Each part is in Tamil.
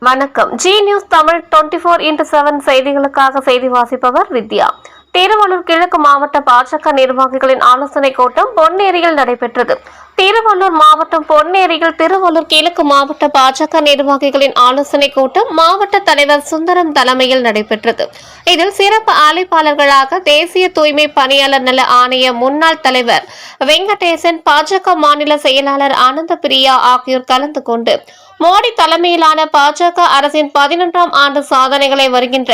வணக்கம். ஜி நியூஸ் தமிழ் 24x7 செய்திகளுக்காக செய்தி வாசிப்பவர் வித்யா. திருவள்ளூர் கிழக்கு மாவட்ட பாஜக நிர்வாகிகளின் ஆலோசனை கூட்டம் பொன்னேரியில் நடைபெற்றது. திருவள்ளூர் மாவட்டம் பொன்னேரியில் திருவள்ளூர் கிழக்கு மாவட்ட பாஜக நிர்வாகிகளின் ஆலோசனை கூட்டம் மாவட்ட தலைவர் சுந்தரம் தலைமையில் நடைபெற்றது. இதில் சிறப்பு அழைப்பாளர்களாக தேசிய தூய்மை பணியாளர் நல ஆணைய முன்னாள் தலைவர் வெங்கடேசன், பாஜக மாநில செயலாளர் ஆனந்த பிரியா ஆகியோர் கலந்து கொண்டு மோடி தலைமையிலான பாஜக அரசின் 11ஆம் ஆண்டு சாதனைகளை வருகின்ற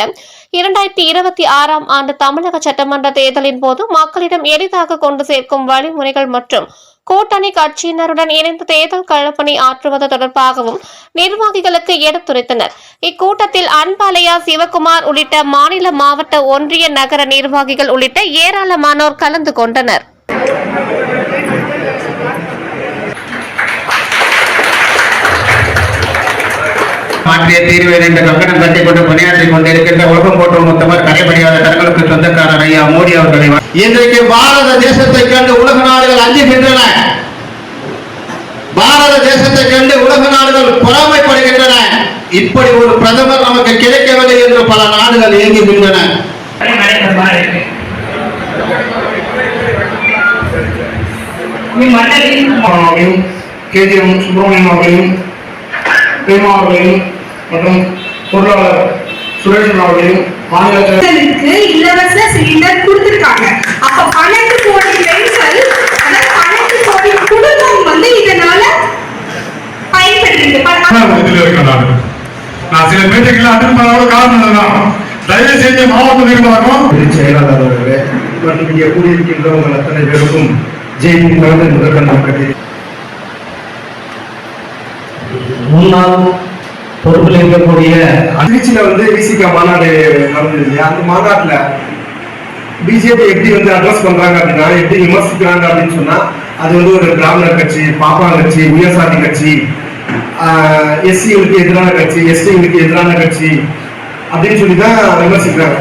2026ஆம் ஆண்டு தமிழக சட்டமன்ற தேர்தலின் போது மக்களிடம் எளிதாக கொண்டு சேர்க்கும் வழிமுறைகள் மற்றும் கூட்டணி கட்சியினருடன் இணைந்து தேர்தல் களப்பணி ஆற்றுவது தொடர்பாகவும் நிர்வாகிகளுக்கு எடுத்துரைத்தனர். இக்கூட்டத்தில் அன்பாலயா, சிவகுமார் உள்ளிட்ட மாநில, மாவட்ட, ஒன்றிய, நகர நிர்வாகிகள் உள்ளிட்ட ஏராளமானோர் கலந்து கொண்டனர். மாற்றிய தீர்வு என்ற கங்கணம் கட்டிக் கொண்டு பணியாற்றிக் கொண்டிருக்கின்ற உலகம் போற்றும் மொத்தவர் கடைபடியாத தங்களுக்கு சொந்தக்காரர் ஐயா மோடி அவர்களை இன்றைக்கு பாரத தேசத்தை கண்டு உலக நாடுகள் அஞ்சுகின்றன. பாரத தேசத்தை கண்டு உலக நாடுகள் பொறாமைப்படுகின்றன. இப்படி ஒரு பிரதமர் நமக்கு கிடைக்கவில்லை என்று பல நாடுகள் இயங்குகின்றன. மற்றும் பொருளாளர் சுரேஷ் அவர்களையும் மாநிலத்திற்கு இலவச சிலிண்டர் கொடுத்திருக்காங்க. அப்ப 12 கோடி பெண்கள், 12 கோடி குடும்பம் இதனால பயன்படுறீங்க. நான் சில பேச்சுக்களை அட்டன் பண்ணாத காரணம் தான். தயவு செஞ்சு மாவட்ட நிர்வாகம், செயலாளர் அவர்களே மற்றும் இங்கே கூடியிருக்கின்ற உங்கள் அத்தனை பேருக்கும் ஜெயின் முதற்கண்ட முன்னாள் பொறுப்பில் இருக்கக்கூடிய திருச்சியில விசிகா மாநாடு நடந்தது. அந்த மாநாட்டுல பிஜேபி எப்படி அட்ரஸ் பண்றாங்க அப்படின்னா, எப்படி விமர்சிக்கிறாங்க அப்படின்னு சொன்னா, அது ஒரு பிராமணர் கட்சி, பாப்பான் கட்சி, உயர்சாதி கட்சி, எஸ்சிகளுக்கு எதிரான கட்சி, எஸ்டிகளுக்கு எதிரான கட்சி அப்படின்னு சொல்லிதான் விமர்சிக்கிறாங்க.